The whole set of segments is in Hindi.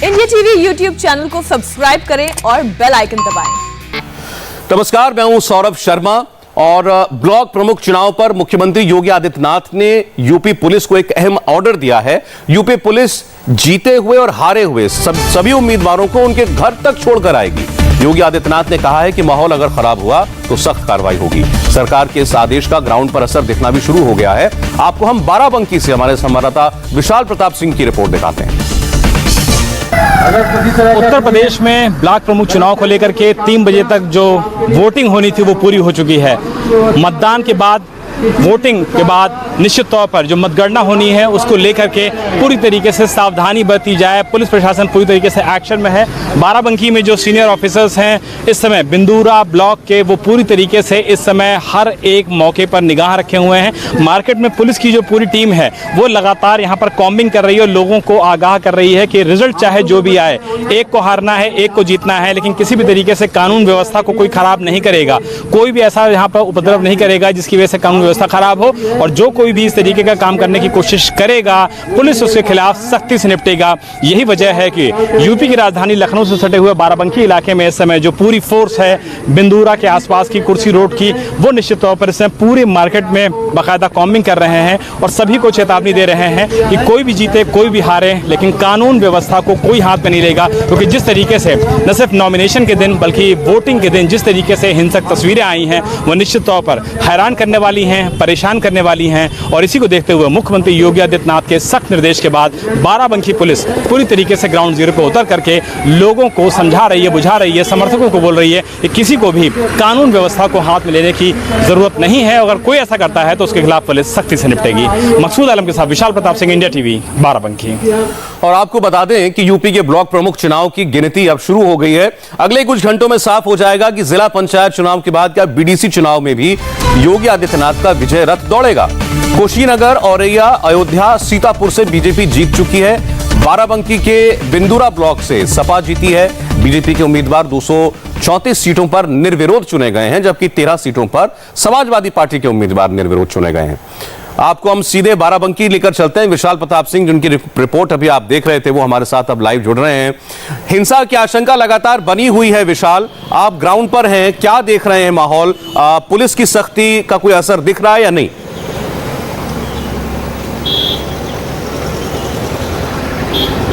इंडिया टीवी यूट्यूब चैनल को सब्सक्राइब करें और बेल आइकन दबाएं। नमस्कार, मैं हूं सौरभ शर्मा और ब्लॉक प्रमुख चुनाव पर मुख्यमंत्री योगी आदित्यनाथ ने यूपी पुलिस को एक अहम ऑर्डर दिया है। यूपी पुलिस जीते हुए और हारे हुए सभी उम्मीदवारों को उनके घर तक छोड़कर आएगी। योगी आदित्यनाथ ने कहा है कि माहौल अगर खराब हुआ तो सख्त कार्रवाई होगी। सरकार के इस आदेश का ग्राउंड पर असर दिखना भी शुरू हो गया है। आपको हम बाराबंकी से हमारे संवाददाता विशाल प्रताप सिंह की रिपोर्ट दिखाते हैं। उत्तर प्रदेश में ब्लॉक प्रमुख चुनाव को लेकर के 3 बजे तक जो वोटिंग होनी थी वो पूरी हो चुकी है। मतदान के बाद, वोटिंग के बाद निश्चित तौर पर जो मतगणना होनी है उसको लेकर के पूरी तरीके से सावधानी बरती जाए। पुलिस प्रशासन पूरी तरीके से एक्शन में है। बाराबंकी में जो सीनियर ऑफिसर्स हैं इस समय बिंदुरा ब्लॉक के, वो पूरी तरीके से इस समय हर एक मौके पर निगाह रखे हुए हैं। मार्केट में पुलिस की जो पूरी टीम है वो लगातार यहाँ पर कॉम्बिंग कर रही है और लोगों को आगाह कर रही है कि रिजल्ट चाहे जो भी आए, एक को हारना है, एक को जीतना है, लेकिन किसी भी तरीके से कानून व्यवस्था को कोई खराब नहीं करेगा। कोई भी ऐसा यहाँ पर उपद्रव नहीं करेगा जिसकी वजह से कानून व्यवस्था खराब हो, और जो कोई भी इस तरीके का काम करने की कोशिश करेगा पुलिस उसके खिलाफ सख्ती से निपटेगा। यही वजह है कि यूपी की राजधानी लखनऊ से सटे हुए बाराबंकी इलाके में इस समय जो पूरी फोर्स है बिंदुरा के आसपास की, कुर्सी रोड की, वो निश्चित तौर पर इस समय पूरी मार्केट में बाकायदा कॉम्बिंग कर रहे हैं और सभी को चेतावनी दे रहे हैं कि कोई भी जीते कोई भी हारे, लेकिन कानून व्यवस्था को कोई हाथ में नहीं लेगा। क्योंकि जिस तरीके से न सिर्फ नॉमिनेशन के दिन बल्कि वोटिंग के दिन जिस तरीके से हिंसक तस्वीरें आई हैं वो निश्चित तौर पर हैरान करने वाली हैं, परेशान करने वाली हैं। और इसी को देखते हुए मुख्यमंत्री योगी आदित्यनाथ के सख्त निर्देश के बाद बाराबंकी पुलिस पूरी तरीके से ग्राउंड जीरो पर उतर करके लोगों को समझा रही है, बुझा रही है, समर्थकों को बोल रही है कि किसी को भी कानून व्यवस्था को हाथ में लेने की जरूरत नहीं है। अगर कोई ऐसा करता है तो उसके खिलाफ पुलिस सख्ती से निपटेगी। मकसूद आलम के साथ विशाल प्रताप सिंह, इंडिया टीवी, बाराबंकी। और आपको बता दें कि यूपी के ब्लॉक प्रमुख चुनाव की गिनती अब शुरू हो गई है। अगले कुछ घंटों में साफ हो जाएगा कि जिला पंचायत चुनाव के बाद क्या बीडीसी चुनाव में भी योगी आदित्यनाथ का विजय रथ दौड़ेगा। कुशीनगर, औरैया, अयोध्या, सीतापुर से बीजेपी जीत चुकी है। बाराबंकी के बिंदुरा ब्लॉक से सपा जीती है। बीजेपी के उम्मीदवार 234 सीटों पर निर्विरोध चुने गए हैं, जबकि 13 सीटों पर समाजवादी पार्टी के उम्मीदवार निर्विरोध चुने गए हैं। आपको हम सीधे बाराबंकी लेकर चलते हैं। विशाल प्रताप सिंह, जिनकी रिपोर्ट अभी आप देख रहे थे, वो हमारे साथ अब लाइव जुड़ रहे हैं। हिंसा की आशंका लगातार बनी हुई है। विशाल, आप ग्राउंड पर हैं, क्या देख रहे हैं माहौल? पुलिस की सख्ती का कोई असर दिख रहा है या नहीं?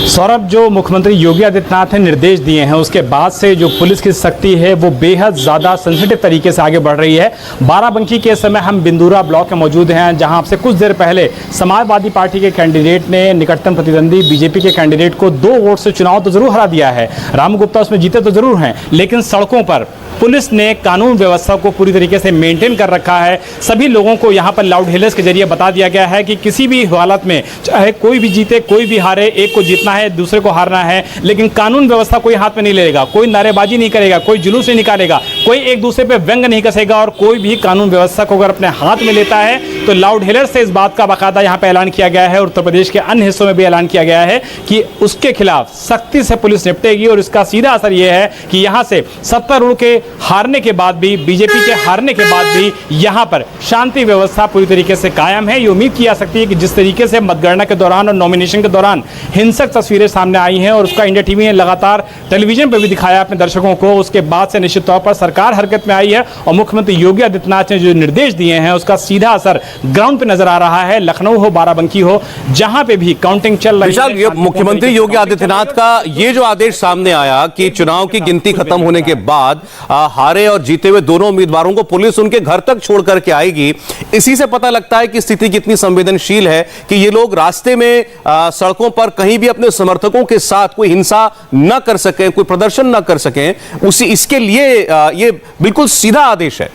सौरभ, जो मुख्यमंत्री योगी आदित्यनाथ ने निर्देश दिए हैं उसके बाद से जो पुलिस की सख्ती है वो बेहद ज़्यादा सेंसिटिव तरीके से आगे बढ़ रही है। बाराबंकी के समय हम बिंदुरा ब्लॉक में मौजूद हैं, जहां से कुछ देर पहले समाजवादी पार्टी के कैंडिडेट ने निकटतम प्रतिद्वंदी बीजेपी के कैंडिडेट को 2 वोट से चुनाव तो जरूर हरा दिया है। राम गुप्ता उसमें जीते तो जरूर हैं, लेकिन सड़कों पर पुलिस ने कानून व्यवस्था को पूरी तरीके से मेंटेन कर रखा है। सभी लोगों को यहाँ पर लाउड हेलर्स के जरिए बता दिया गया है कि किसी भी हालत में चाहे कोई भी जीते कोई भी हारे, एक को जीतना है दूसरे को हारना है, लेकिन कानून व्यवस्था कोई हाथ में नहीं लेगा, कोई नारेबाजी नहीं करेगा, कोई जुलूस नहीं निकालेगा, कोई एक दूसरे पे व्यंग नहीं कसेगा। और कोई भी कानून व्यवस्था को अगर अपने हाथ में लेता है तो लाउड हेलर्स से इस बात का बाकायदा यहाँ पे ऐलान किया गया है। उत्तर प्रदेश के अन्य हिस्सों में भी ऐलान किया गया है कि उसके खिलाफ सख्ती से पुलिस निपटेगी। और इसका सीधा असर यह है कि यहाँ से सत्तारूढ़ के हारने के बाद भी, बीजेपी के हारने के बाद भी यहाँ पर शांति व्यवस्था पूरी तरीके से कायम है। ये उम्मीद की जा सकती है कि जिस तरीके से मतगणना के दौरान और नॉमिनेशन के दौरान हिंसक तस्वीरें सामने आई हैं और उसका इंडिया टीवी ने लगातार टेलीविजन पर भी दिखाया अपने दर्शकों को, उसके बाद से निश्चित तौर पर सरकार हरकत में आई है और मुख्यमंत्री योगी आदित्यनाथ ने जो निर्देश दिए हैं उसका सीधा असर ग्राउंड पे नजर आ रहा है। लखनऊ हो, बाराबंकी हो, जहां पे भी काउंटिंग चल रही है। मुख्यमंत्री योगी आदित्यनाथ का ये जो आदेश सामने आया कि चुनाव की गिनती खत्म होने के बाद हारे और जीते हुए दोनों उम्मीदवारों को पुलिस उनके घर तक छोड़ करके आएगी, इसी से पता लगता है कि स्थिति कितनी संवेदनशील है कि ये लोग रास्ते में सड़कों पर कहीं भी अपने समर्थकों के साथ कोई हिंसा न कर सकें, कोई प्रदर्शन न कर सकें। इसके लिए ये बिल्कुल सीधा आदेश है।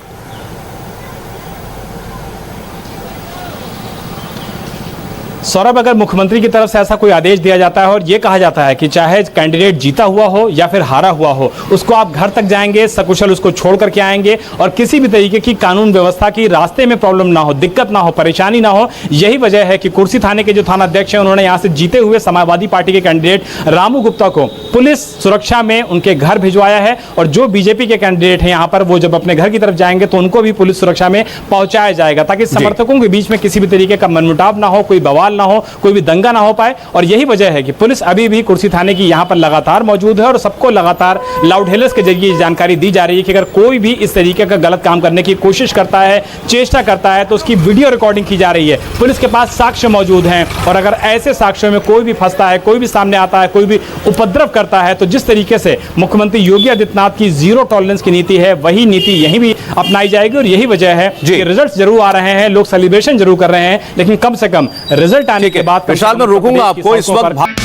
सौरभ, अगर मुख्यमंत्री की तरफ से ऐसा कोई आदेश दिया जाता है और ये कहा जाता है कि चाहे कैंडिडेट जीता हुआ हो या फिर हारा हुआ हो, उसको आप घर तक जाएंगे, सकुशल उसको छोड़ करके आएंगे और किसी भी तरीके की कानून व्यवस्था की रास्ते में प्रॉब्लम ना हो, दिक्कत ना हो, परेशानी ना हो। यही वजह है कि कुर्सी थाने के जो थाना अध्यक्ष हैं उन्होंने यहाँ से जीते हुए समाजवादी पार्टी के कैंडिडेट रामू गुप्ता को पुलिस सुरक्षा में उनके घर भिजवाया है। और जो बीजेपी के कैंडिडेट हैं यहाँ पर, वो जब अपने घर की तरफ जाएंगे तो उनको भी पुलिस सुरक्षा में पहुंचाया जाएगा, ताकि समर्थकों के बीच में किसी भी तरीके का मनमुटाव ना हो, कोई बवाल बवाल ना हो, कोई भी दंगा ना हो पाए। और यही वजह है कि पुलिस अभी भी कुर्सी थाने की यहाँ पर लगातार मौजूद है और सबको लगातार लाउड हेलर्स के जरिए जानकारी दी जा रही है कि अगर कोई भी इस तरीके का गलत काम करने की कोशिश करता है, चेष्टा करता है, तो उसकी वीडियो रिकॉर्डिंग की जा रही है। पुलिस के पास साक्ष्य मौजूद हैं और अगर ऐसे साक्ष्यों में कोई भी फंसता है, कोई भी सामने आता है, कोई भी उपद्रव करता है, तो जिस तरीके से मुख्यमंत्री योगी आदित्यनाथ की जीरो टॉलरेंस की नीति है, वही नीति यहीं भी अपनाई जाएगी। और यही वजह है कि रिजल्ट्स जरूर आ रहे हैं, लोग सेलिब्रेशन जरूर कर रहे हैं, लेकिन कम से कम रिजल्ट आने के बाद विशाल, मैं रोकूंगा आपको इस वक्त।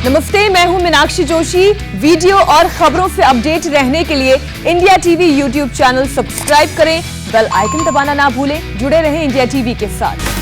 नमस्ते, मैं हूं मीनाक्षी जोशी। वीडियो और खबरों से अपडेट रहने के लिए India TV YouTube channel subscribe करें, बेल आइकन दबाना ना भूलें। जुड़े रहें इंडिया टीवी के साथ।